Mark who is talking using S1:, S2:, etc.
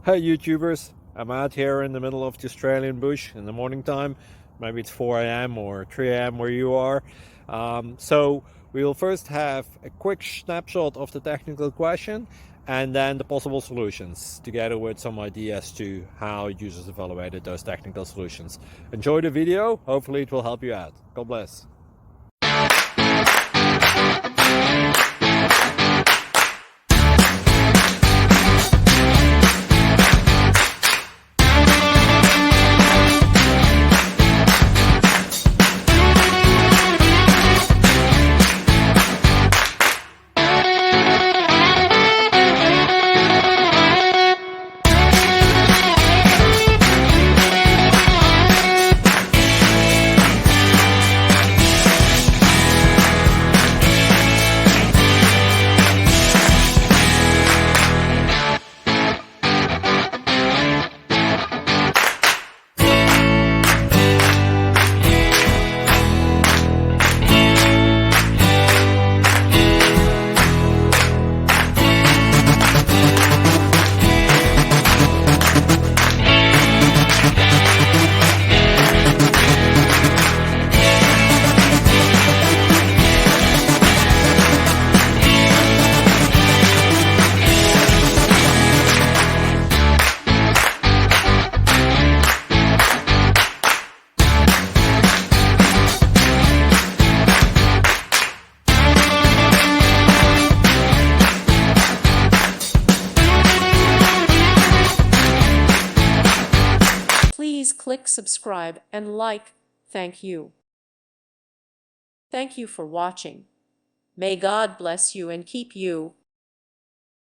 S1: Hey YouTubers, I'm out here in the middle of the Australian bush in the morning time. Maybe it's 4 a.m. or 3 a.m. where you are. So we will first have a quick snapshot of the technical question and then the possible solutions, together with some ideas to how users evaluated those technical solutions. Enjoy the video, hopefully it will help you out. God bless.
S2: Please click subscribe and like. Thank you. Thank you for watching. May God bless you and keep you.